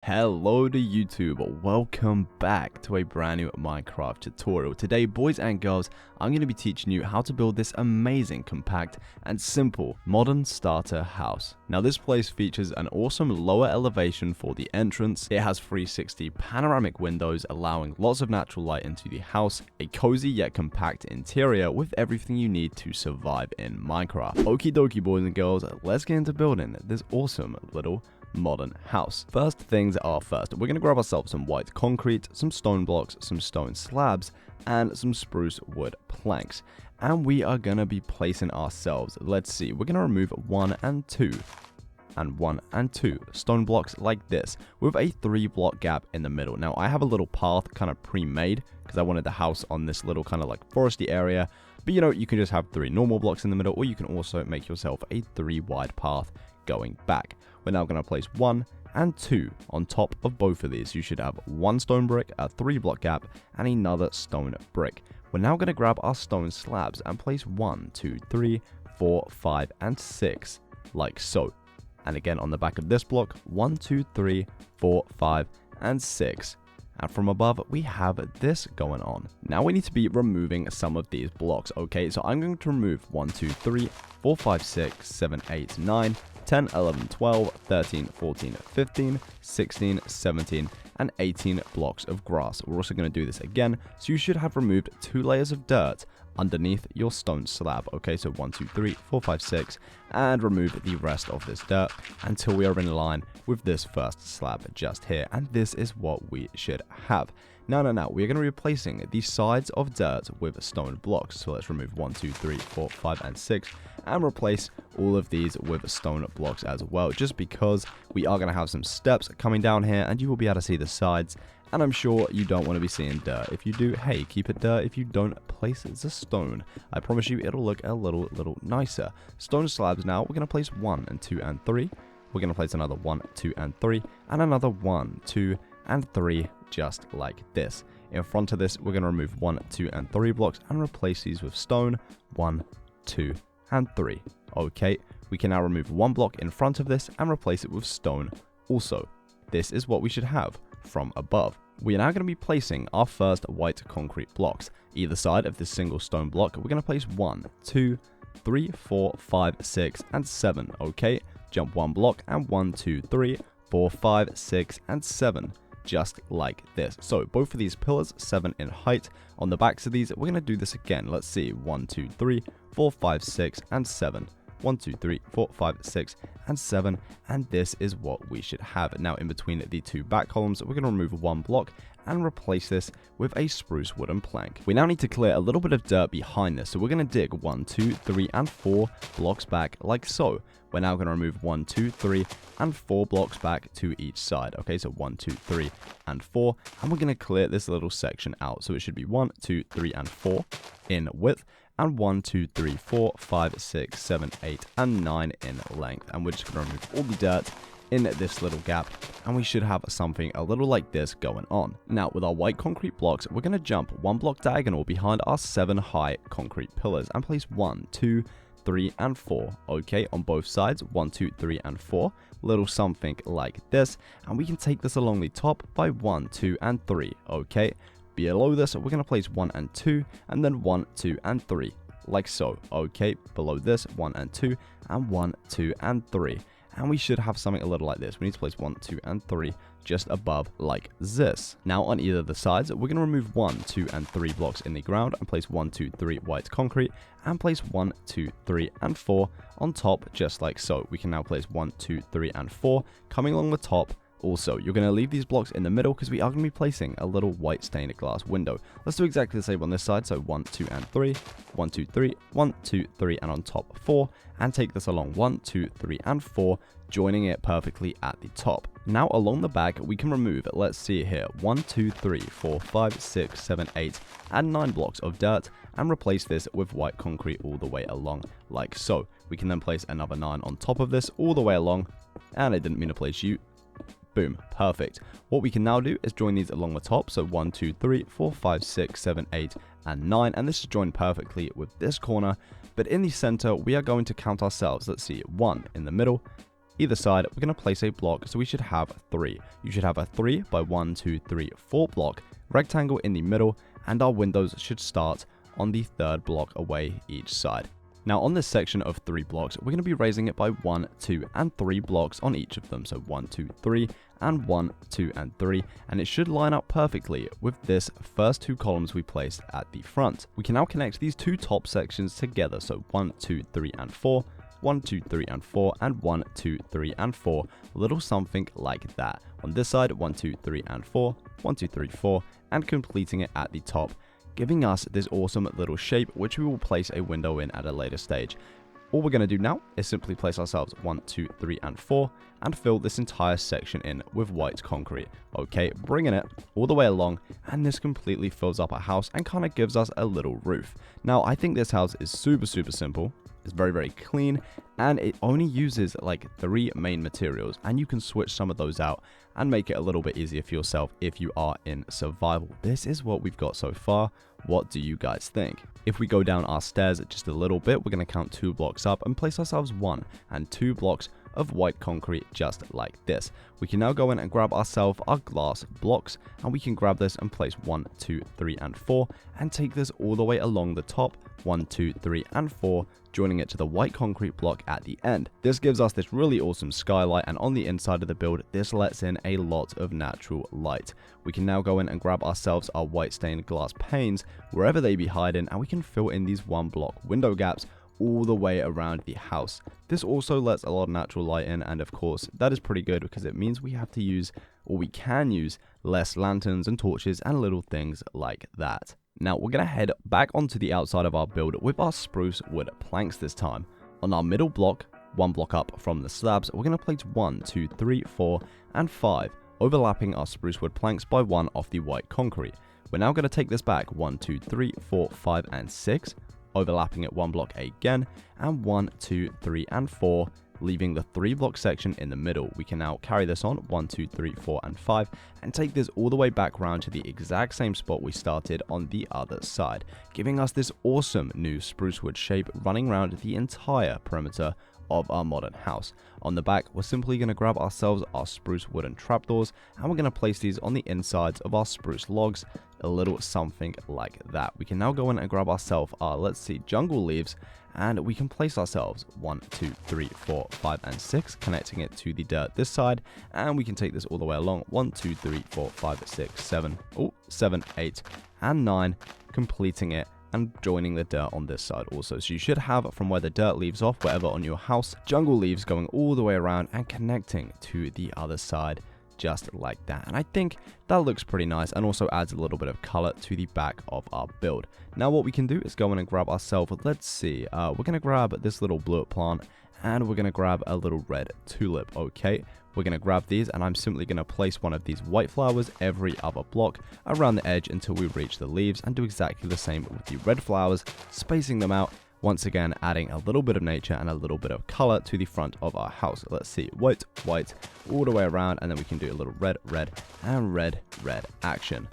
Hello to YouTube, welcome back to a brand new Minecraft tutorial. Today, boys and girls, I'm going to be teaching you how to build this amazing, compact, and simple modern starter house. Now this place features an awesome lower elevation for the entrance. It has 360 panoramic windows allowing lots of natural light into the house, a cozy yet compact interior with everything you need to survive in Minecraft. Okie dokie boys and girls, let's get into building this awesome little modern house. First things are first, we're going to grab ourselves some white concrete, some stone blocks, some stone slabs, and some spruce wood planks. And we are going to be placing ourselves, let's see, we're going to remove 1 and 2. And 1 and 2 stone blocks like this with a 3-block gap in the middle. Now I have a little path kind of pre-made because I wanted the house on this little kind of like foresty area. But you know, you can just have 3 normal blocks in the middle, or you can also make yourself a 3-wide path going back. We're now going to place 1 and 2 on top of both of these. You should have 1 stone brick, a 3-block gap, and another stone brick. We're now going to grab our stone slabs and place 1, 2, 3, 4, 5, and 6, like so. And again on the back of this block, 1, 2, 3, 4, 5, and 6. And from above, we have this going on. Now we need to be removing some of these blocks, okay? So I'm going to remove 1, 2, 3, 4, 5, 6, 7, 8, 9, 10, 11, 12, 13, 14, 15, 16, 17, and 18 blocks of grass. We're also going to do this again, so you should have removed 2 layers of dirt underneath your stone slab. Okay, so 1, 2, 3, 4, 5, 6, and remove the rest of this dirt until we are in line with this first slab just here. And this is what we should have. Now, we're going to be replacing the sides of dirt with stone blocks. So let's remove 1, 2, 3, 4, 5, and 6, and replace all of these with stone blocks as well, just because we are going to have some steps coming down here, and you will be able to see the sides. And I'm sure you don't want to be seeing dirt. If you do, hey, keep it dirt. If you don't, place the stone. I promise you it'll look a little nicer. Stone slabs now, we're going to place 1 and 2 and 3. We're going to place another 1, 2, and 3, and another 1, 2, and 3, just like this. In front of this, we're going to remove 1, 2, and 3 blocks and replace these with stone, 1, 2, and 3. Okay, we can now remove 1 block in front of this and replace it with stone also. This is what we should have from above. We are now going to be placing our first white concrete blocks. Either side of this single stone block, we're going to place 1, 2, 3, 4, 5, 6, and 7. Okay, jump 1 block and 1, 2, 3, 4, 5, 6, and 7. Just like this. So both of these pillars, 7 in height. On the backs of these, we're going to do this again. Let's see, 1, 2, 3, 4, 5, 6, and 7. 1, 2, 3, 4, 5, 6, and 7, and this is what we should have. Now in between the 2 back columns, we're going to remove 1 block and replace this with a spruce wooden plank. We now need to clear a little bit of dirt behind this, so we're going to dig 1, 2, 3, and 4 blocks back like so. We're now going to remove 1, 2, 3, and 4 blocks back to each side. Okay, so 1, 2, 3, and 4, and we're going to clear this little section out. So it should be 1, 2, 3, and 4 in width, and 1, 2, 3, 4, 5, 6, 7, 8, and 9 in length. And we're just going to remove all the dirt in this little gap, and we should have something a little like this going on. Now with our white concrete blocks, we're going to jump 1 block diagonal behind our 7 high concrete pillars and place 1, 2, 3, and 4. Okay, on both sides, 1, 2, 3, and 4. Little something like this, and we can take this along the top by 1, 2, and 3. Okay, below this, we're going to place 1 and 2, and then 1, 2, and 3, like so. Okay, below this, 1 and 2, and 1, 2, and 3. And we should have something a little like this. We need to place 1, 2, and 3 just above like this. Now on either of the sides, we're going to remove 1, 2, and 3 blocks in the ground and place 1, 2, 3 white concrete and place 1, 2, 3, and 4 on top just like so. We can now place 1, 2, 3, and 4 coming along the top. Also, you're going to leave these blocks in the middle because we are going to be placing a little white stained glass window. Let's do exactly the same on this side. So 1, 2, and 3, 1, 2, 3, 1, 2, 3, and on top 4, and take this along 1, 2, 3, and 4, joining it perfectly at the top. Now along the back, we can remove, let's see here, 1, 2, 3, 4, 5, 6, 7, 8, and 9 blocks of dirt, and replace this with white concrete all the way along, like so. We can then place another 9 on top of this all the way along, and I didn't mean to place you. Boom, perfect. What we can now do is join these along the top. So 1, 2, 3, 4, 5, 6, 7, 8, and 9. And this is joined perfectly with this corner. But in the center, we are going to count ourselves. Let's see, 1 in the middle, either side, we're going to place a block, so we should have 3. You should have a 3 by 1, 2, 3, 4 block rectangle in the middle, and our windows should start on the 3rd block away each side. Now on this section of 3 blocks, we're going to be raising it by 1, 2, and 3 blocks on each of them. So 1, 2, 3, and 1, 2, and 3, and it should line up perfectly with this first 2 columns we placed at the front. We can now connect these 2 top sections together. So 1, 2, 3, and 4, 1, 2, 3, and 4, and 1, 2, 3, and 4, a little something like that. On this side, 1, 2, 3, and 4, 1, 2, 3, 4, and completing it at the top, giving us this awesome little shape, which we will place a window in at a later stage. All we're going to do now is simply place ourselves 1, 2, 3, and 4, and fill this entire section in with white concrete. Okay, bringing it all the way along, and this completely fills up our house and kind of gives us a little roof. Now, I think this house is super simple. It's very clean, and it only uses like 3 main materials, and you can switch some of those out and make it a little bit easier for yourself if you are in survival. This is what we've got so far. What do you guys think? If we go down our stairs just a little bit, we're going to count 2 blocks up and place ourselves 1 and 2 blocks of white concrete just like this. We can now go in and grab ourselves our glass blocks, and we can grab this and place 1, 2, 3, and 4, and take this all the way along the top, 1, 2, 3, and 4, joining it to the white concrete block at the end. This gives us this really awesome skylight, and on the inside of the build, this lets in a lot of natural light. We can now go in and grab ourselves our white stained glass panes, wherever they be hiding, and we can fill in these 1 block window gaps all the way around the house. This also lets a lot of natural light in, and of course that is pretty good because it means we have to use, or we can use, less lanterns and torches and little things like that. Now we're going to head back onto the outside of our build with our spruce wood planks this time. On our middle block, 1 block up from the slabs, we're going to place 1, 2, 3, 4, and 5, overlapping our spruce wood planks by 1 off the white concrete. We're now going to take this back 1, 2, 3, 4, 5, and 6, overlapping it 1 block again, and 1, 2, 3, and 4, leaving the 3 block section in the middle. We can now carry this on 1, 2, 3, 4, and 5, and take this all the way back around to the exact same spot we started on the other side, giving us this awesome new spruce wood shape running around the entire perimeter of our modern house. On the back, we're simply going to grab ourselves our spruce wooden trapdoors, and we're going to place these on the insides of our spruce logs, a little something like that. We can now go in and grab ourselves our, let's see, jungle leaves, and we can place ourselves 1, 2, 3, 4, 5, and 6, connecting it to the dirt this side, and we can take this all the way along 1, 2, 3, 4, 5, 6, 7, 8, and 9, completing it and joining the dirt on this side also. So you should have, from where the dirt leaves off, wherever on your house, jungle leaves going all the way around and connecting to the other side just like that. And I think that looks pretty nice and also adds a little bit of color to the back of our build. Now what we can do is go in and grab ourselves, let's see, we're going to grab this little blue plant, and we're going to grab a little red tulip. Okay, we're going to grab these, and I'm simply going to place one of these white flowers every other block around the edge until we reach the leaves, and do exactly the same with the red flowers, spacing them out, once again adding a little bit of nature and a little bit of color to the front of our house. Let's see, white, white, all the way around, and then we can do a little red, red, and red, red action.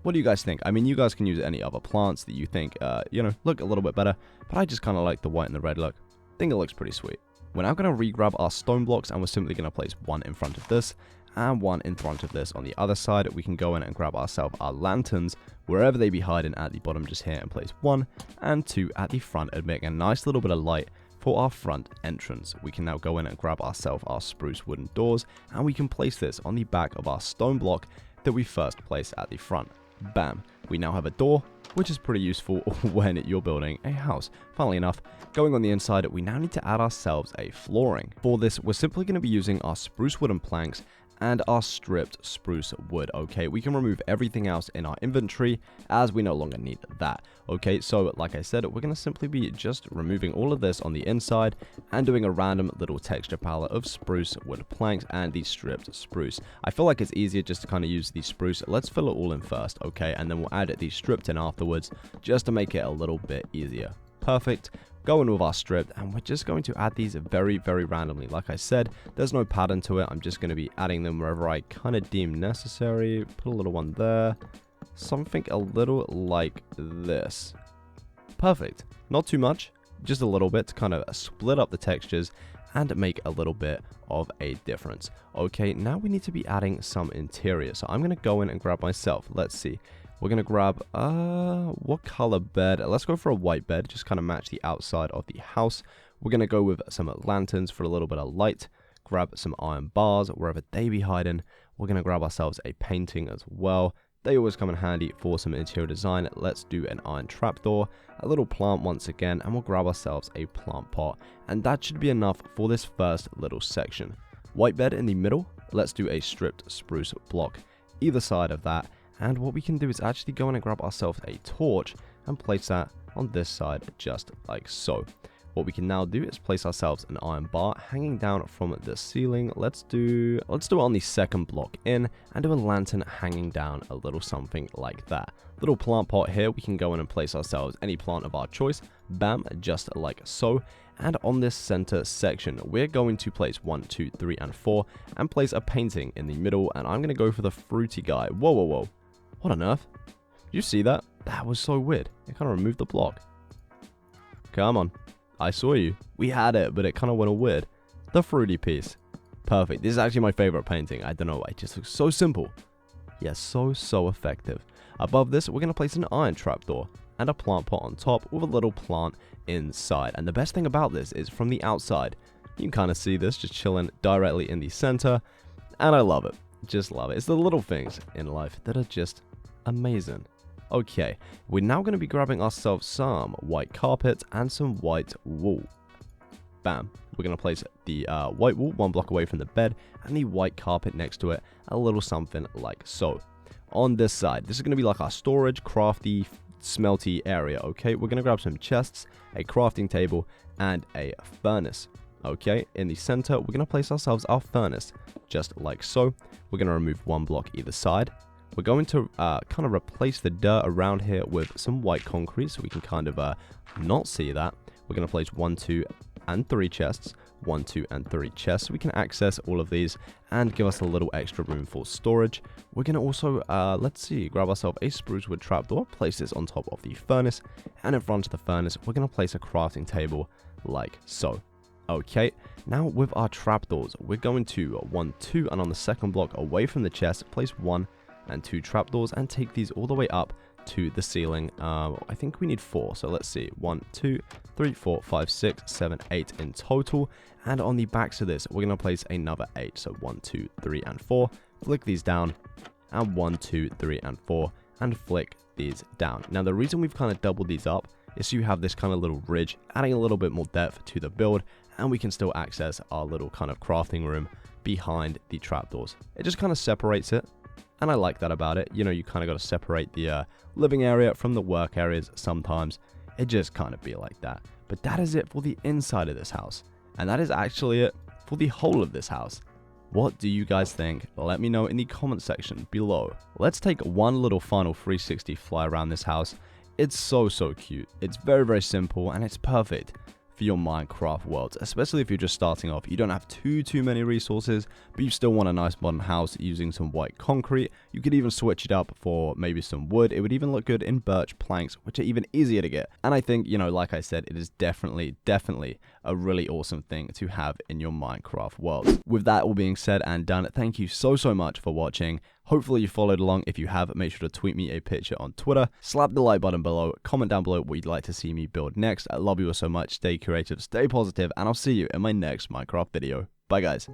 What do you guys think? I mean, you guys can use any other plants that you think, look a little bit better, but I just kind of like the white and the red look. I think it looks pretty sweet. We're now going to re-grab our stone blocks, and we're simply going to place 1 in front of this and 1 in front of this on the other side. We can go in and grab ourselves our lanterns wherever they be hiding at the bottom just here, and place 1 and 2 at the front, admitting a nice little bit of light for our front entrance. We can now go in and grab ourselves our spruce wooden doors, and we can place this on the back of our stone block that we first placed at the front. Bam, we now have a door, which is pretty useful when you're building a house. Funnily enough, going on the inside, we now need to add ourselves a flooring. For this, we're simply going to be using our spruce wooden planks and our stripped spruce wood. Okay, we can remove everything else in our inventory as we no longer need that. Okay, so like I said, we're going to simply be just removing all of this on the inside and doing a random little texture palette of spruce wood planks and the stripped spruce. I feel like it's easier just to kind of use the spruce. Let's fill it all in first, okay, and then we'll add the stripped in afterwards just to make it a little bit easier. Perfect. Going with our stripped, and we're just going to add these very randomly. Like I said, there's no pattern to it. I'm just going to be adding them wherever I kind of deem necessary. Put a little one there, something a little like this. Perfect. Not too much, just a little bit to kind of split up the textures and make a little bit of a difference. Okay, now we need to be adding some interior. So I'm going to go in and grab myself. Let's see. We're going to grab, what color bed? Let's go for a white bed, just kind of match the outside of the house. We're going to go with some lanterns for a little bit of light. Grab some iron bars wherever they be hiding. We're going to grab ourselves a painting as well. They always come in handy for some interior design. Let's do an iron trapdoor, a little plant once again, and we'll grab ourselves a plant pot. And that should be enough for this first little section. White bed in the middle. Let's do a stripped spruce block either side of that. And what we can do is actually go in and grab ourselves a torch and place that on this side just like so. What we can now do is place ourselves an iron bar hanging down from the ceiling. Let's do it on the second block in, and do a lantern hanging down, a little something like that. Little plant pot here, we can go in and place ourselves any plant of our choice. Bam, just like so. And on this center section, we're going to place 1, 2, 3, and 4, and place a painting in the middle. And I'm going to go for the fruity guy. Whoa, whoa, whoa. What on earth? Did you see that? That was so weird. It kind of removed the block. Come on. I saw you. We had it, but it kind of went all weird. The fruity piece. Perfect. This is actually my favorite painting. I don't know why. It just looks so simple. Yes, so effective. Above this, we're going to place an iron trapdoor and a plant pot on top with a little plant inside. And the best thing about this is from the outside, you can kind of see this just chilling directly in the center. And I love it. Just love it. It's the little things in life that are just amazing. Okay, we're now going to be grabbing ourselves some white carpet and some white wool. Bam. We're going to place the white wool 1 block away from the bed and the white carpet next to it, a little something like so. On this side, this is going to be like our storage, crafty, smelty area, okay? We're going to grab some chests, a crafting table, and a furnace. Okay, in the center, we're going to place ourselves our furnace, just like so. We're going to remove 1 block either side. We're going to kind of replace the dirt around here with some white concrete so we can kind of not see that. We're going to place 1, 2, and 3 chests. 1, 2, and 3 chests so we can access all of these and give us a little extra room for storage. We're going to also, let's see, grab ourselves a spruce wood trapdoor, place this on top of the furnace, and in front of the furnace, we're going to place a crafting table like so. Okay, now with our trapdoors, we're going to 1, 2, and on the second block away from the chest, place 1 and 2 trapdoors and take these all the way up to the ceiling. I think we need 4, so let's see. 1, 2, 3, 4, 5, 6, 7, 8 in total. And on the backs of this, we're going to place another 8. So 1, 2, 3, and 4. Flick these down, and 1, 2, 3, and 4, and flick these down. Now the reason we've kind of doubled these up is so you have this kind of little ridge, adding a little bit more depth to the build, and we can still access our little kind of crafting room behind the trapdoors. It just kind of separates it. And I like that about it. You know, you kind of got to separate the living area from the work areas sometimes. It just kind of be like that. But that is it for the inside of this house. And that is actually it for the whole of this house. What do you guys think? Let me know in the comment section below. Let's take one little final 360 fly around this house. It's so cute. It's very simple and it's perfect for your Minecraft worlds, especially if you're just starting off. You don't have too many resources, but you still want a nice modern house using some white concrete. You could even switch it up for maybe some wood. It would even look good in birch planks, which are even easier to get. And I think, you know, like I said, it is definitely a really awesome thing to have in your Minecraft world. With that all being said and done, thank you so much for watching. Hopefully you followed along. If you have, make sure to tweet me a picture on Twitter, slap the like button below, comment down below what you'd like to see me build next. I love you all so much. Stay creative, stay positive, and I'll see you in my next Minecraft video. Bye guys.